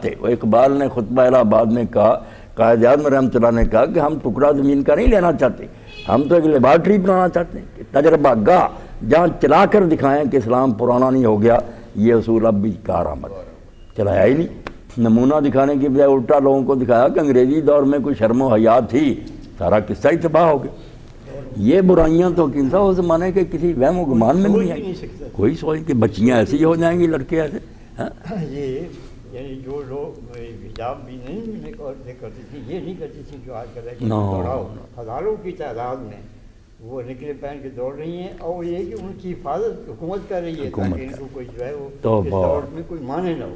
تھے. وہ اقبال نے خطبہ الہ آباد میں کہا، قائد اعظم رحمۃ اللہ نے کہا کہ ہم ٹکڑا زمین کا نہیں لینا چاہتے، ہم تو ایک لیبارٹری بنانا چاہتے ہیں، تجربہ گاہ جہاں چلا کر دکھائیں کہ اسلام پرانا نہیں ہو گیا. یہ اصول اب بھی کارآمد ہے، چلایا ہی نہیں. نمونہ دکھانے کی بجائے الٹا لوگوں کو دکھایا کہ انگریزی دور میں کوئی شرم و حیا تھی، سارا قصہ ہی تباہ ہو گیا. یہ برائیاں تو حکیم صاحب اس زمانے کے کسی وہم و گمان میں نہیں آئی. کوئی سوچ کہ بچیاں ایسی ہو جائیں گی، لڑکے ایسے. یہ یعنی جو لوگ حجاب بھی نہیں کرتی تھی، یہ نہیں کرتی تھی جو آج کل ہے کہ دوڑاؤ ہزاروں کی تعداد میں وہ نکلے پہن کے دوڑ رہی ہیں، اور یہ کہ ان کی حفاظت حکومت کر رہی ہے تاکہ ان کو کوئی جو ہے وہ اس دوڑ میں کوئی مانے نہ ہو.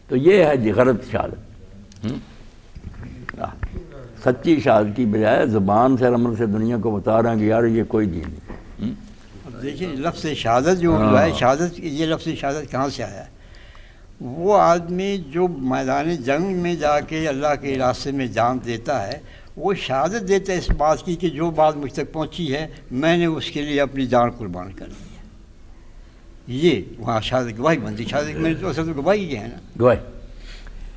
تو یہ ہے جی غلط شہادت. سچی شہادت کی بجائے زبان سے عمل سے دنیا کو بتا رہے ہیں کہ یار یہ کوئی دین نہیں. اب دیکھیں لفظ شہادت جو ہے، شہادت یہ لفظ شہادت کہاں سے آیا ہے؟ وہ آدمی جو میدان جنگ میں جا کے اللہ کے راستے میں جان دیتا ہے، وہ شہادت دیتا ہے اس بات کی کہ جو بات مجھ تک پہنچی ہے میں نے اس کے لیے اپنی جان قربان کر دی ہے. یہ وہاں شہادت گواہی بنتی. شہادت میں تو اصل تو گواہی ہے نا، گواہی.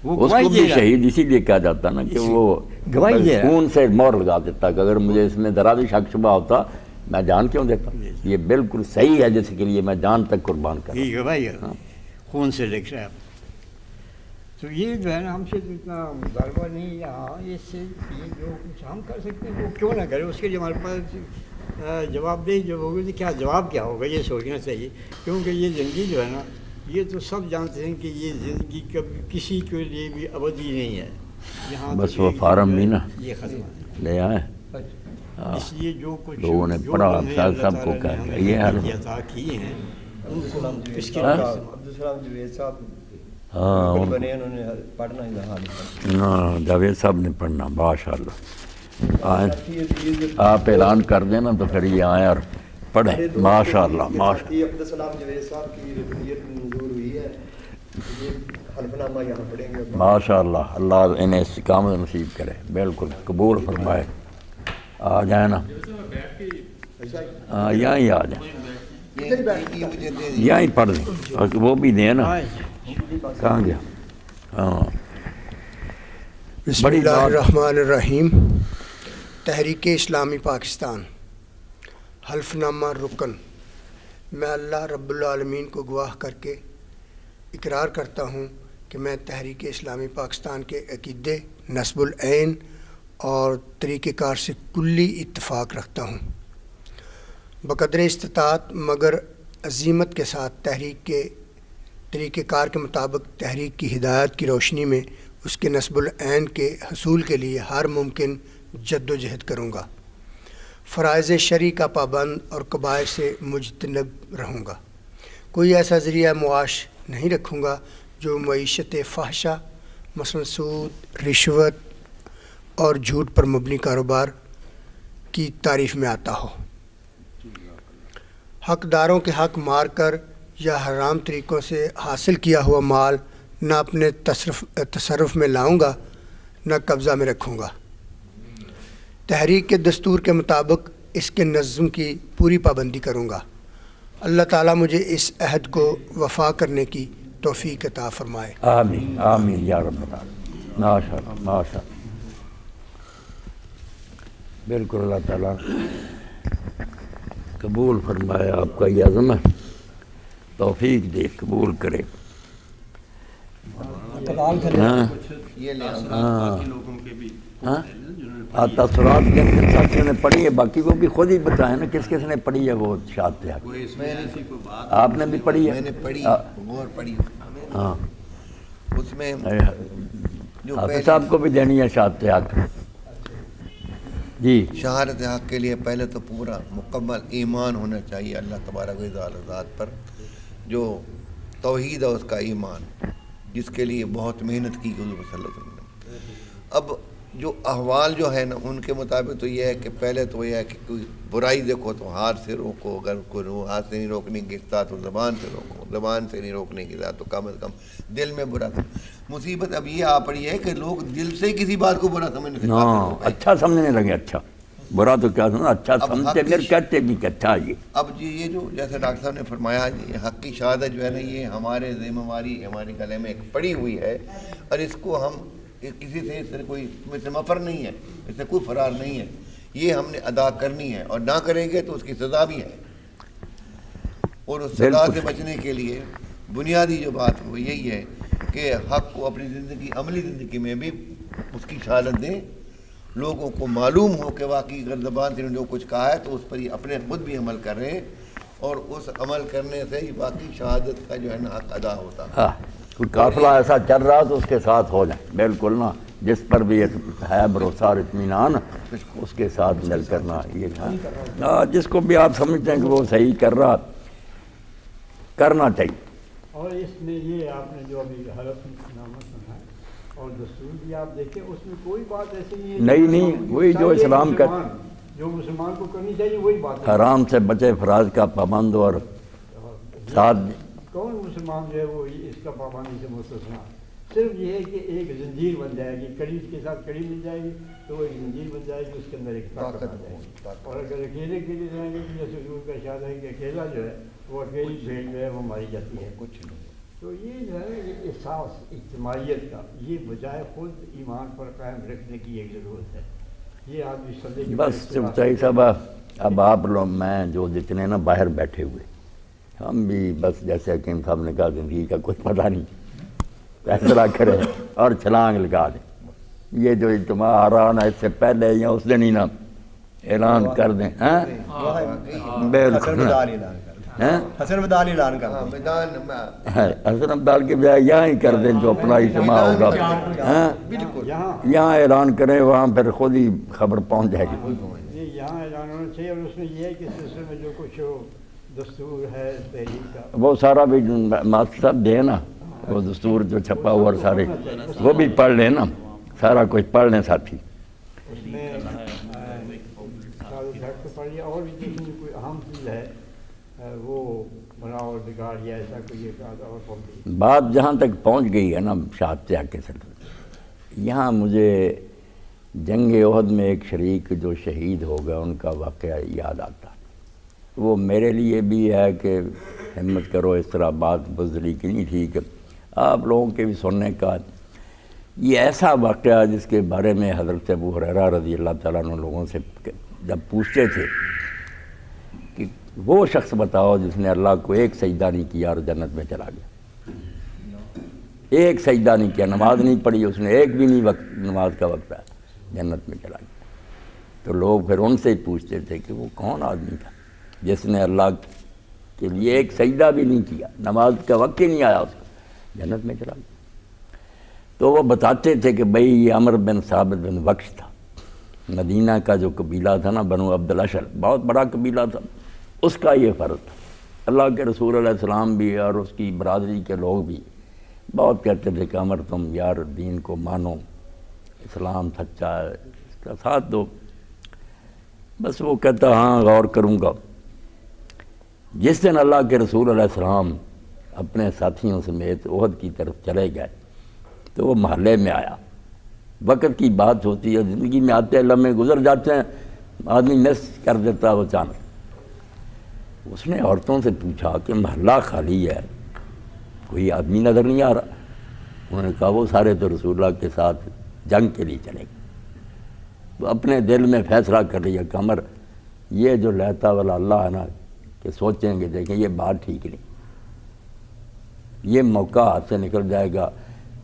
اس کو بھی شہید اسی لیے کہا جاتا نا کہ وہ گواہی خون سے مور لگا دیتا کہ اگر مجھے اس میں ذرا بھی شک شبہ ہوتا میں جان کیوں دیتا. یہ بالکل صحیح ہے جس کے لیے میں جان تک قربان کرتا. یہ گواہی ہے، خون سے لکھ رہے ہیں. تو یہ جو ہے نا ہم سے تو اتنا مطالبہ نہیں ہے. ہاں اس سے یہ جو کچھ ہم کر سکتے ہیں وہ کیوں نہ کریں، اس کے لیے ہمارے پاس جواب دہ جو ہوگا کیا جواب کیا ہوگا یہ سوچنا چاہیے. کیونکہ یہ زندگی جو ہے نا یہ تو سب جانتے ہیں کہ یہ زندگی کبھی کسی کے لیے بھی ابدی نہیں ہے. یہاں بس وہ فارم بھی نا یہ ختم لے آئے، اس لیے جو کچھ لوگوں نے پڑھا سب کو کہا کہ یہ عطا کیے ہیں ان کو اس کے ہاں جاوید صاحب نے پڑھنا. ماشاء اللہ آپ اعلان کر دیں نا تو پھر یہ آئیں اور پڑھیں. ماشاء اللہ ماشاء ماشاء اللہ. اللہ انہیں استقامت نصیب کرے، بالکل قبول فرمائے. آ جائیں نا، ہاں یہاں ہی آ جائیں، یہاں ہی پڑھ دیں. وہ بھی دیں نا، کہاں گیا؟ ہاں. بسم اللہ الرحمن الرحیم. تحریک اسلامی پاکستان. حلف نامہ رکن. میں اللہ رب العالمین کو گواہ کر کے اقرار کرتا ہوں کہ میں تحریک اسلامی پاکستان کے عقیدے، نصب العین اور طریقہ کار سے کلی اتفاق رکھتا ہوں. بقدر استطاعت مگر عزیمت کے ساتھ تحریک کے طریقہ کار کے مطابق تحریک کی ہدایات کی روشنی میں اس کے نصب العین کے حصول کے لیے ہر ممکن جد و جہد کروں گا. فرائض شرعی کا پابند اور کبائر سے مجتنب رہوں گا. کوئی ایسا ذریعہ معاش نہیں رکھوں گا جو معیشت فحشہ مثلا سود، رشوت اور جھوٹ پر مبنی کاروبار کی تعریف میں آتا ہو. حقداروں کے حق مار کر یا حرام طریقوں سے حاصل کیا ہوا مال نہ اپنے تصرف میں لاؤں گا نہ قبضہ میں رکھوں گا. تحریک کے دستور کے مطابق اس کے نظم کی پوری پابندی کروں گا. اللہ تعالیٰ مجھے اس عہد کو وفا کرنے کی توفیق عطا فرمائے. آمین آمین یا رب العالمین. ماشاء اللہ ماشاء اللہ. بالکل اللہ تعالیٰ قبول فرمائے آپ کا یہ عزم ہے، توفیق دے، قبول کرے. تصورات جن نے پڑھی ہے باقی وہ بھی خود ہی بتائیں نا کس کس نے پڑھی ہے. وہ شاد آپ نے بھی پڑھی ہے؟ میں نے پڑھی، غور پڑھی. ہاں اس میں حافظ صاحب کو بھی دینی ہے شہادت حق. جی شہادت حق کے لیے پہلے تو پورا مکمل ایمان ہونا چاہیے اللہ تبارک و تعالی ذات پر. جو توحید ہے اس کا ایمان، جس کے لیے بہت محنت کی حضور صلی اللہ علیہ وسلم نے. اب جو احوال جو ہے نا ان کے مطابق تو یہ ہے کہ پہلے تو یہ ہے کہ کوئی برائی دیکھو تو ہاتھ سے روکو، اگر کوئی ہاتھ سے نہیں روکنے کی ساتھ تو زبان سے روکو، زبان سے نہیں روکنے کی ساتھ تو کم از کم دل میں برا تھا. مصیبت اب یہ آ پڑی ہے کہ لوگ دل سے کسی بات کو برا سمجھنے سے اچھا سمجھنے لگے. اچھا برا تو کیا سنا، اچھا سمجھتے پھر کہتے بھی کہ اچھا یہ. اب جی یہ جو جیسے ڈاکٹر صاحب نے فرمایا یہ حق کی شہادت جو ہے نا یہ ہمارے ذمہ داری ہمارے گلے میں ایک پڑی ہوئی ہے، اور اس کو ہم کسی سے کوئی مفر نہیں ہے، اس سے کوئی فرار نہیں ہے، یہ ہم نے ادا کرنی ہے، اور نہ کریں گے تو اس کی سزا بھی ہے. اور اس سزا سے بچنے کے لیے بنیادی جو بات وہ یہی ہے کہ حق کو اپنی زندگی عملی زندگی میں بھی اس کی شہادت دیں، لوگوں کو معلوم ہو کہ واقعی اگر زبان سے جو کچھ کہا ہے تو اس پر ہی اپنے خود بھی عمل کریں، اور اس عمل کرنے سے ہی باقی شہادت کا جو ہے نا حق ادا ہوتا ہے. کوئی قافلہ ایسا چل رہا تو اس کے ساتھ ہو جائیں، بالکل نا، جس پر بھی ہے بھروسہ اور اطمینان اس کے ساتھ مل کرنا. یہ جس کو بھی آپ سمجھتے ہیں کہ وہ صحیح کر رہا کرنا چاہیے. اور اس میں یہ آپ نے جو ابھی حلف نامہ سنا ہے اور دستور بھی آپ دیکھیں، اس میں کوئی بات ایسی نہیں ہے وہی جو اسلام کا جو مسلمان کو کرنی چاہیے وہی بات ہے. حرام سے بچے، فراز کا پابند، اور ساتھ کون مسلمان جو ہے وہ اس کا پابندی سے مستثنا. صرف یہ ہے کہ ایک زنجیر بن جائے گی، کڑی کے ساتھ کڑی مل جائے گی تو وہ ایک زنجیر بن جائے گی، اس کے اندر ایک طاقت آ جائے گی. اور اگر اکیلے رہیں گے تو جیسے حضور کا ارشاد ہے کہ اکیلا جو ہے وہ اکیلی بھیڑ جو ہے وہ ماری جاتی ہے. کچھ نہیں. تو یہ جو ہے یہ احساس اجتماعیت کا، یہ بجائے خود ایمان پر قائم رکھنے کی ایک ضرورت ہے. یہ آدمی سمجھے کہ بس چاہیے صاحب. اب آپ لوگ میں جو جتنے نا باہر بیٹھے ہوئے، ہم بھی بس جیسے حکیم صاحب نے کہا زندگی کا کچھ پتہ نہیں، فیصلہ کریں اور چھلانگ لگا دیں. یہ جو اجتماع آ رہا نا اس سے پہلے یا اس دن ہی نا اعلان کر دیں. بالکل حسن بدال اعلان کر حسن ابدال کے بجائے یہاں ہی کر دیں جو اپنا اجتماع ہوگا، یہاں اعلان کریں، وہاں پھر خود ہی خبر پہنچ جائے گی. یہاں اعلان ہونا چاہیے. اور اس میں یہ ہے کہ سلسلے میں جو کچھ دستور ہے تحریک کا وہ سارا بھی ماسٹر صاحب دے نا، وہ دستور جو چھپا ہوا اور سارے وہ بھی پڑھ لیں نا، سارا کچھ پڑھ لیں ساتھی. اس میں پڑھیے. اور بھی دیکھیں جو کوئی اہم چیز ہے وہ بناؤ اور بگاڑ یا ایسا کوئی اور بات جہاں تک پہنچ گئی ہے نا شہادت کے سلسلے، یہاں مجھے جنگ احد میں ایک شریک جو شہید ہو گیا ان کا واقعہ یاد آتا. وہ میرے لیے بھی ہے کہ ہمت کرو، اس طرح بات بزدلی کی نہیں تھی کہ آپ لوگوں کے بھی سننے کا. یہ ایسا واقعہ جس کے بارے میں حضرت ابو ہریرہ رضی اللہ تعالیٰ عنہ لوگوں سے جب پوچھتے تھے کہ وہ شخص بتاؤ جس نے اللہ کو ایک سجدہ نہیں کیا اور جنت میں چلا گیا. ایک سجدہ نہیں کیا، نماز نہیں پڑھی اس نے، ایک بھی نہیں وقت نماز کا وقت ہے، جنت میں چلا گیا. تو لوگ پھر ان سے ہی پوچھتے تھے کہ وہ کون آدمی تھا جس نے اللہ کے لیے ایک سجدہ بھی نہیں کیا، نماز کا وقت ہی نہیں آیا اس کا، جنت میں چلا گیا. تو وہ بتاتے تھے کہ بھئی یہ عمر بن ثابت بن وقش تھا، مدینہ کا جو قبیلہ تھا نا بنو عبد الاشر، بہت بڑا قبیلہ تھا، اس کا یہ فرض تھا. اللہ کے رسول علیہ السلام بھی اور اس کی برادری کے لوگ بھی بہت کہتے تھے کہ عمر تم یار دین کو مانو، اسلام سچا ہے، اس کا ساتھ دو. بس وہ کہتا ہاں غور کروں گا. جس دن اللہ کے رسول علیہ السلام اپنے ساتھیوں سمیت احد کی طرف چلے گئے تو وہ محلے میں آیا. وقت کی بات ہوتی ہے، زندگی میں آتے ہیں لمحے گزر جاتے ہیں، آدمی مس کر دیتا ہے وہ اچانک. اس نے عورتوں سے پوچھا کہ محلہ خالی ہے، کوئی آدمی نظر نہیں آ رہا. انہوں نے کہا وہ سارے تو رسول اللہ کے ساتھ جنگ کے لیے چلے گئے. تو اپنے دل میں فیصلہ کر لیا کہ عمر یہ جو لیتا والا اللہ ہے نا کہ سوچیں گے دیکھیں یہ بات ٹھیک نہیں، یہ موقع ہاتھ سے نکل جائے گا.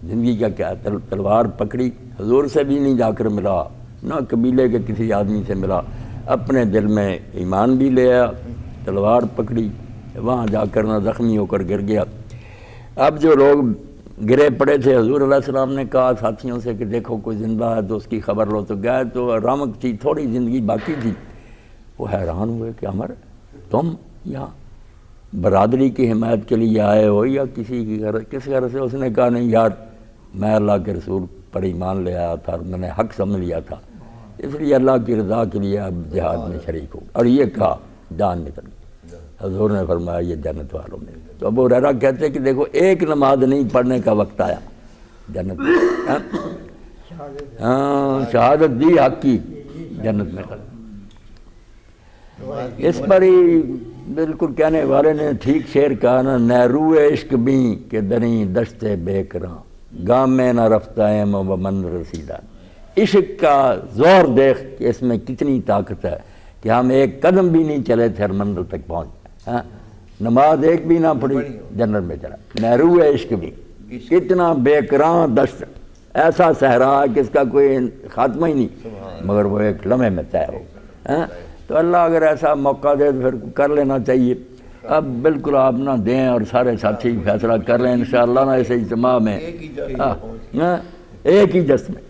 زندگی کا کیا تلوار پکڑی، حضور سے بھی نہیں جا کر ملا، نہ قبیلے کے کسی آدمی سے ملا، اپنے دل میں ایمان بھی لے آیا، تلوار پکڑی، وہاں جا کر نہ زخمی ہو کر گر گیا. اب جو لوگ گرے پڑے تھے حضور علیہ السلام نے کہا ساتھیوں سے کہ دیکھو کوئی زندہ ہے تو اس کی خبر لو. تو گئے تو رمق تھی، تھوڑی زندگی باقی تھی. وہ حیران ہوئے کہ عمر تم یہاں برادری کی حمایت کے لیے آئے ہو یا کسی کی گھر، کس گھر سے؟ اس نے کہا نہیں یار میں اللہ کے رسول پر ایمان لے آیا تھا اور میں نے حق سمجھ لیا تھا، اس لیے اللہ کی رضا کے لیے اب جہاد میں شریک ہو. اور یہ کہا جان نکل گئی. حضور نے فرمایا یہ جنت والوں میں. تو ابو ہریرہ کہتے ہیں کہ دیکھو ایک نماز نہیں پڑھنے کا وقت آیا جنت میں، ہاں شہادت دی حق کی، جنت میں. اس پر ہی بالکل کہنے والے نے ٹھیک شعر کہا نا، نیرو عشق بھی کہ دری دشت بے کراں، گام میں نہ رفتہ ہے و من رسیدہ۔ عشق کا زور دیکھ کہ اس میں کتنی طاقت ہے کہ ہم ایک قدم بھی نہیں چلے تھے اور منزل تک پہنچ گئے۔ ہاں، نماز ایک بھی نہ پڑھی، جنت میں چلا۔ نیرو عشق بھی، کتنا بے کراں دشت، ایسا صحرا کہ اس کا کوئی خاتمہ ہی نہیں، مگر وہ ایک لمحے میں طے ہو۔ ہاں، تو اللہ اگر ایسا موقع دے تو پھر کر لینا چاہیے۔ اب بالکل آپ نہ دیں اور سارے ساتھی فیصلہ کر لیں انشاءاللہ نا اس اجتماع میں، ایک ہی جس میں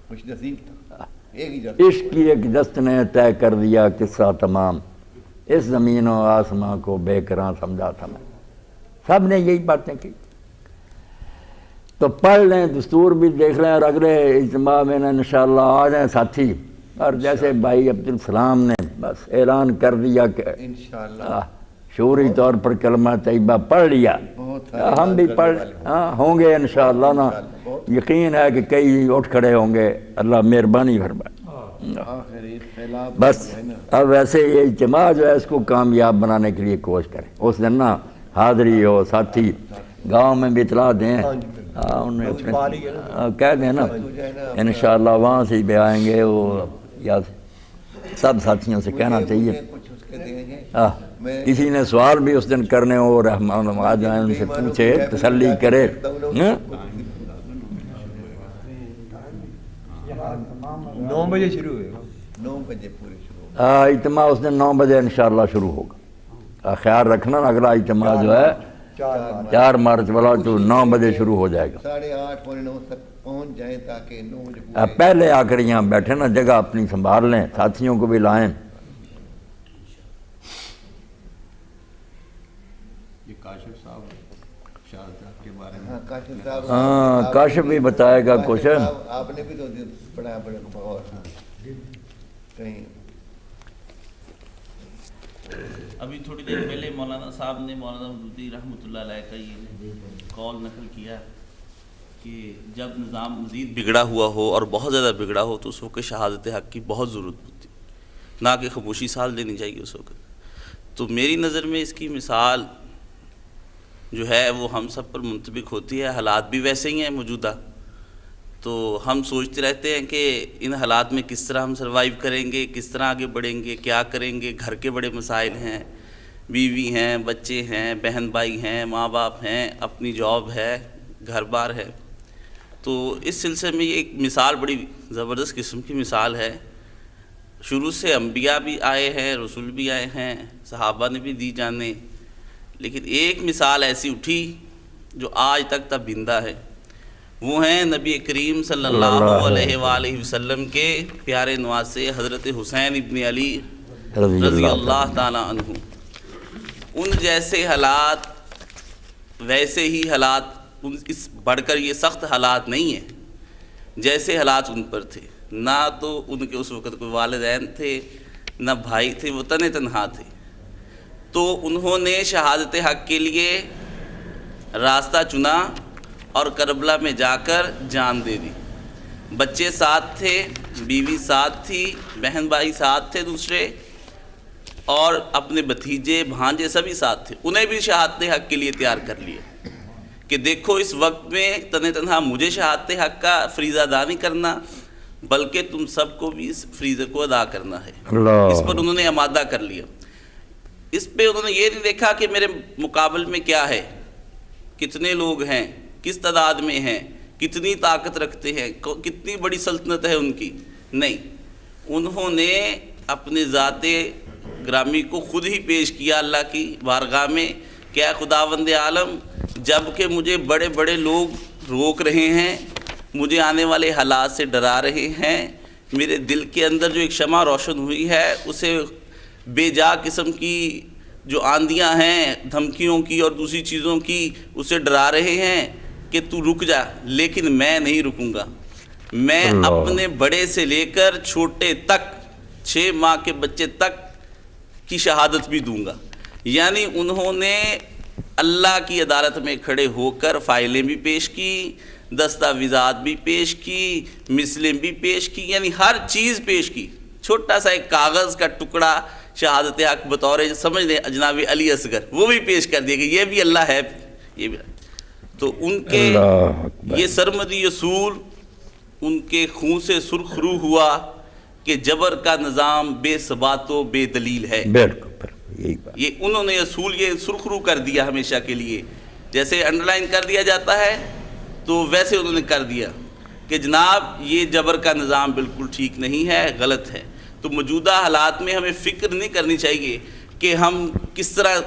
خوش نصیب تھا، ایک ہی جگہ عشق کی ایک دست نے طے کر دیا قصہ تمام، اس زمین و آسماں کو بے کراں سمجھا تھا میں۔ سب نے یہی باتیں کی، تو پڑھ لیں، دستور بھی دیکھ لیں، اور اگلے اجتماع میں انشاءاللہ آ جائیں ساتھی۔ اور جیسے بھائی عبدالسلام نے بس اعلان کر دیا کہ انشاءاللہ شعوری طور پر کلمہ طیبہ پڑھ لیا، ہم بھی پڑھ ہوں گے انشاءاللہ نا، یقین ہے کہ کئی اٹھ کھڑے ہوں گے، اللہ مہربانی فرمائے۔ بس اب ویسے یہ اجتماع جو ہے اس کو کامیاب بنانے کے لیے کوشش کریں، اس دن نا حاضری ہو، ساتھی گاؤں میں بھی اطلاع دیں، انہیں کہہ دیں نا انشاءاللہ وہاں سے بھی آئیں گے، وہ یا سب ساتھیوں سے کہنا چاہیے۔ کسی نے سوال بھی اس دن کرنے ہو، رحمان آ جائیں، ان سے پوچھے، تسلی کرے۔ 9 بجے شروع ہوئے، 9 بجے پورے شروع ہو۔ اجتماع اس دن 9 بجے انشاءاللہ شروع ہوگا۔ خیال رکھنا اگلا اجتماع جو ہے 4 مارچ والا جو 9 بجے شروع ہو جائے گا۔ 8:30 پونے 9 تک پہنچ جائیں تاکہ 9 بجے پہلے آ کر یہاں بیٹھے نا، جگہ اپنی سنبھال لیں، ساتھیوں کو بھی لائیں۔ یہ کاشف صاحب شہادت کے بارے میں، ہاں کاشف صاحب، ہاں کاشف بھی بتائے گا کچھ۔ آپ نے بھی تو پڑھا اور کہیں ابھی تھوڑی دیر پہلے مولانا صاحب نے مولانا مودودی رحمۃ اللہ علیہ کا یہ قول نقل کیا کہ جب نظام مزید بگڑا ہوا ہو اور بہت زیادہ بگڑا ہو تو اس وقت شہادت حق کی بہت ضرورت ہوتی، نہ کہ خاموشی ساتھ لینی چاہیے اس وقت۔ تو میری نظر میں اس کی مثال جو ہے وہ ہم سب پر منطبق ہوتی ہے، حالات بھی ویسے ہی ہیں موجودہ، تو ہم سوچتے رہتے ہیں کہ ان حالات میں کس طرح ہم سروائیو کریں گے، کس طرح آگے بڑھیں گے، کیا کریں گے۔ گھر کے بڑے مسائل ہیں، بیوی ہیں، بچے ہیں، بہن بھائی ہیں، ماں باپ ہیں، اپنی جاب ہے، گھر بار ہے۔ تو اس سلسلے میں یہ ایک مثال بڑی زبردست قسم کی مثال ہے۔ شروع سے انبیاء بھی آئے ہیں، رسول بھی آئے ہیں، صحابہ نے بھی دی جانے، لیکن ایک مثال ایسی اٹھی جو آج تک تابندہ ہے، وہ ہیں نبی کریم صلی اللہ علیہ وآلہ وسلم کے پیارے نواسے حضرت حسین ابن علی رضی اللہ تعالیٰ عنہ۔ ان جیسے حالات، ویسے ہی حالات، اس بڑھ کر یہ سخت حالات نہیں ہیں جیسے حالات ان پر تھے۔ نہ تو ان کے اس وقت کوئی والدین تھے، نہ بھائی تھے، وہ تنہا تھے، تو انہوں نے شہادت حق کے لیے راستہ چنا اور کربلا میں جا کر جان دے دی۔ بچے ساتھ تھے، بیوی ساتھ تھی، بہن بھائی ساتھ تھے دوسرے، اور اپنے بھتیجے بھانجے سبھی ساتھ تھے، انہیں بھی شہادت حق کے لیے تیار کر لیے کہ دیکھو اس وقت میں تنہا مجھے شہادت حق کا فریضہ ادا نہیں کرنا، بلکہ تم سب کو بھی اس فریضے کو ادا کرنا ہے۔ اس پر انہوں نے آمادہ کر لیا۔ اس پہ انہوں نے یہ نہیں دیکھا کہ میرے مقابل میں کیا ہے، کتنے لوگ ہیں، کس تعداد میں ہیں، کتنی طاقت رکھتے ہیں، کتنی بڑی سلطنت ہے ان کی، نہیں، انہوں نے اپنے ذات گرامی کو خود ہی پیش کیا اللہ کی بارگاہ میں کہ اے خداوند عالم، جب کہ مجھے بڑے بڑے لوگ روک رہے ہیں، مجھے آنے والے حالات سے ڈرا رہے ہیں، میرے دل کے اندر جو ایک شمع روشن ہوئی ہے اسے بے جا قسم کی جو آندیاں ہیں دھمکیوں کی اور دوسری چیزوں کی، اسے ڈرا رہے ہیں کہ تو رک جا، لیکن میں نہیں رکوں گا، میں اپنے بڑے سے لے کر چھوٹے تک، 6 ماہ کے بچے تک کی شہادت بھی دوں گا۔ یعنی انہوں نے اللہ کی عدالت میں کھڑے ہو کر فائلیں بھی پیش کی، دستاویزات بھی پیش کی، مثلیں بھی پیش کی، یعنی ہر چیز پیش کی۔ چھوٹا سا ایک کاغذ کا ٹکڑا شہادت حق بطور سمجھ لیں جناب علی اصغر وہ بھی پیش کر دیا کہ یہ بھی اللہ ہے، یہ بھی۔ تو ان کے یہ سرمدی اصول ان کے خون سے سرخ رو ہوا کہ جبر کا نظام بے ثبات و بے دلیل ہے۔ یہ انہوں نے اصول یہ سرخ رو کر دیا ہمیشہ کے لیے، جیسے انڈر لائن کر دیا جاتا ہے تو ویسے انہوں نے کر دیا کہ جناب یہ جبر کا نظام بالکل ٹھیک نہیں ہے، غلط ہے۔ تو موجودہ حالات میں ہمیں فکر نہیں کرنی چاہیے کہ ہم کس طرح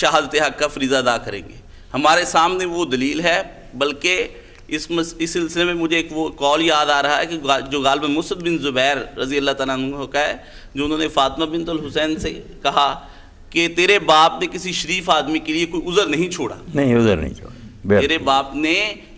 شہادت حق کا فریضہ ادا کریں گے، ہمارے سامنے وہ دلیل ہے۔ بلکہ اس سلسلے میں مجھے ایک وہ قول یاد آ رہا ہے کہ جو غالباً مصعب بن زبیر رضی اللہ تعالیٰ عنہ کا ہے، جو انہوں نے فاطمہ بنت الحسین سے کہا کہ تیرے باپ نے کسی شریف آدمی کے لیے کوئی عذر نہیں چھوڑا، تیرے باپ نے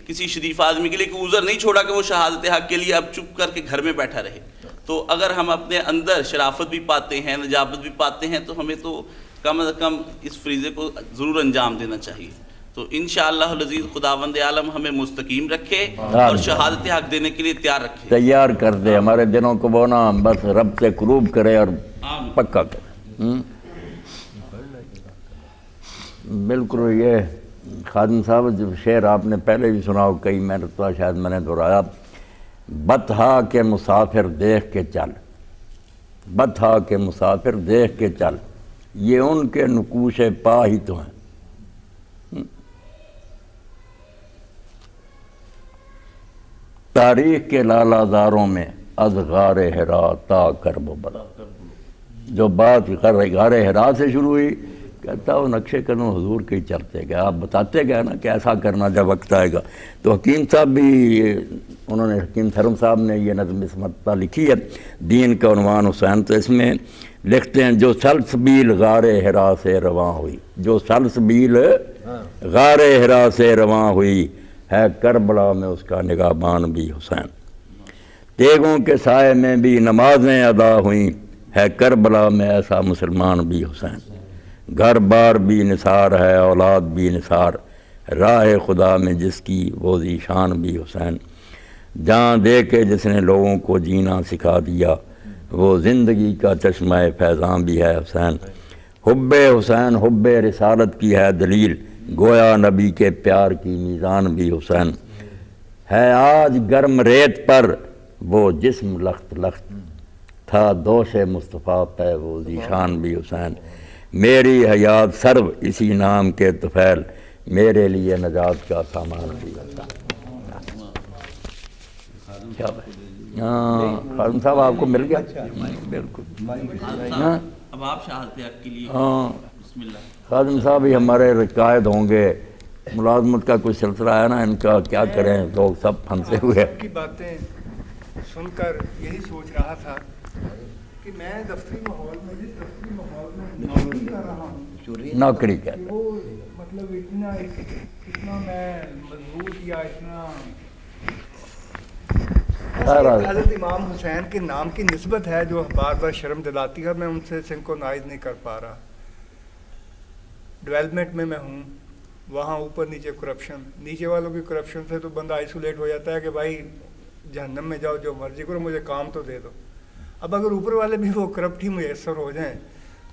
کسی شریف آدمی کے لیے کوئی عذر نہیں چھوڑا کہ وہ شہادت حق کے لیے اب چپ کر کے گھر میں بیٹھا رہے۔ تو اگر ہم اپنے اندر شرافت بھی پاتے ہیں، نجابت بھی پاتے ہیں، تو ہمیں تو کم از کم اس فریضے کو ضرور انجام دینا چاہیے۔ تو انشاءاللہ العزیز خداوند عالم ہمیں مستقیم رکھے اور شہادت حق دینے کے لیے تیار رکھے، تیار کر دے ہمارے دلوں کو، وہ نا بس رب سے قروب کرے اور پکا کرے۔ بالکل یہ خادم صاحب جو شعر آپ نے پہلے بھی سنا ہو کئی مرتبہ، شاید میں نے دہرایا، بطحا کے مسافر دیکھ کے چل، بطحا کے مسافر دیکھ کے چل، یہ ان کے نقوش پا ہی تو ہیں۔ تاریخ کے لالہ زاروں میں از غار حرا تا کرب و بلا، جو بات غار حرا سے شروع ہوئی، کہتا وہ نقشے قدم حضور کے ہی چلتے گئے، آپ بتاتے گئے نا کہ ایسا کرنا جب وقت آئے گا۔ تو حکیم صاحب بھی، انہوں نے حکیم تھرم صاحب نے یہ نظم اسمتہ لکھی ہے، دین کا عنوان حسین، تو اس میں لکھتے ہیں جو سلسبیل غار حرا سے رواں ہوئی، جو سلسبیل غار حرا سے رواں ہوئی، ہے کربلا میں اس کا نگہبان بھی حسین، تیغوں کے سائے میں بھی نمازیں ادا ہوئیں، ہے کربلا میں ایسا مسلمان بھی حسین، گھر بار بھی نثار ہے اولاد بھی نثار، راہ خدا میں جس کی وہ ذیشان بھی حسین، جان دے کے جس نے لوگوں کو جینا سکھا دیا، وہ زندگی کا چشمہ فیضان بھی ہے حسین، حب حسین حب رسالت کی ہے دلیل، گویا نبی کے پیار کی میزان بھی حسین، ہے آج گرم ریت پر وہ جسم لخت لخت، تھا دوش مصطفیٰ پہ وہ ذیشان بھی حسین، میری حیات سرو اسی نام کے طفیل، میرے لیے نجات کا سامان بھی حسین۔ کیا بھائی، خادم صاحب آپ کو مل گیا؟ بالکل۔ اب آپ شہادت حق کے لیے بسم اللہ۔ خادم صاحب ہی ہمارے قائد ہوں گے، ملازمت کا کوئی سلسلہ ہے نا ان کا، کیا کریں، لوگ سب پھنسے ہوئے۔ کی باتیں سن کر یہی سوچ رہا تھا کہ میں دفتری ماحول میں، جس دفتری ماحول میں نوکری کر رہا ہوں، نوکری کر رہا ہوں، وہ مطلب اتنا میں مضبوط یا اتنا حضرت امام حسین کے نام کی نسبت ہے جو بار بار شرم دلاتی ہے، میں ان سے سنکرونائز نہیں کر پا رہا۔ ڈیولپمنٹ میں ہوں، وہاں اوپر نیچے کرپشن، نیچے والوں کی کرپشن سے تو بندہ آئسولیٹ ہو جاتا ہے کہ بھائی جہنم میں جاؤ، جو مرضی کرو، مجھے کام تو دے دو۔ اب اگر اوپر والے بھی وہ کرپٹ ہی میسر ہو جائیں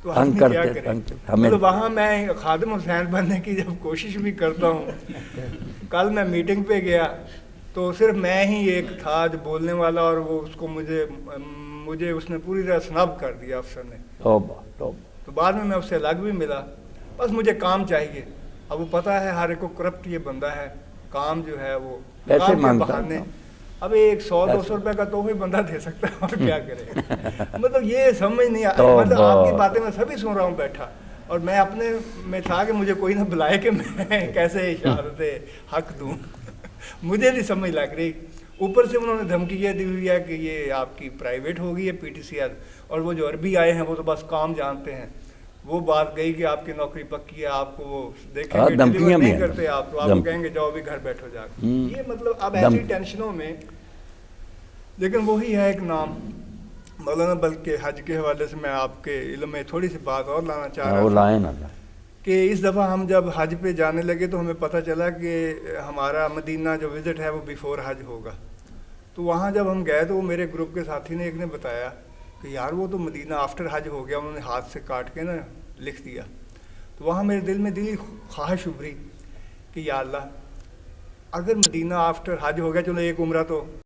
تو ہم کیا کریں؟ مطلب وہاں میں خادم حسین بننے کی جب کوشش بھی کرتا ہوں، کل میں میٹنگ پہ گیا تو صرف میں ہی ایک تھا جو بولنے والا، اور وہ اس کو مجھے اس نے پوری طرح سنب کر دیا افسر نے۔ تو بعد میں اس سے الگ بھی ملا، بس مجھے کام چاہیے۔ اب وہ پتہ ہے ہر ایک کو کرپٹ یہ بندہ ہے، کام جو ہے وہ کام کے بہانے، اب ایک 100-200 روپے کا تو بھی بندہ دے سکتا ہے، اور کیا کرے؟ مطلب یہ سمجھ نہیں مطلب آپ کی باتیں میں سبھی سن رہا ہوں بیٹھا، اور میں اپنے میں تھا کہ مجھے کوئی نہ بلائے کہ میں کیسے شہادت حق دوں، مجھے نہیں سمجھ لگ رہی۔ اوپر سے انہوں نے دھمکی یہ دی ہوئی ہے کہ یہ آپ کی پرائیویٹ ہو گئی ہے پی ٹی سی ایل، اور وہ جو عربی آئے ہیں وہ تو بس کام جانتے ہیں۔ وہ بات گئی کہ آپ کی نوکری پکی ہے، آپ کو وہ دیکھیں گے ڈیلیور نہیں کرتے آپ، تو آپ کو کہیں گے جاؤ بھی گھر بیٹھو جا کے۔ یہ مطلب اب ایسی ٹینشنوں میں، لیکن وہی ہے ایک نام مولانا۔ بلکہ حج کے حوالے سے میں آپ کے علم میں تھوڑی سی بات اور لانا چاہ رہا تھا کہ اس دفعہ ہم جب حج پہ جانے لگے تو ہمیں پتہ چلا کہ ہمارا مدینہ جو وزٹ ہے وہ بیفور حج ہوگا۔ تو وہاں جب ہم گئے تو وہ میرے گروپ کے ساتھی نے ایک نے بتایا کہ یار وہ تو مدینہ آفٹر حج ہو گیا، انہوں نے ہاتھ سے کاٹ کے نا لکھ دیا. تو وہاں میرے دل میں دلی خواہش ابھری کہ یا اللہ اگر مدینہ آفٹر حج ہو گیا، چلو ایک عمرہ تو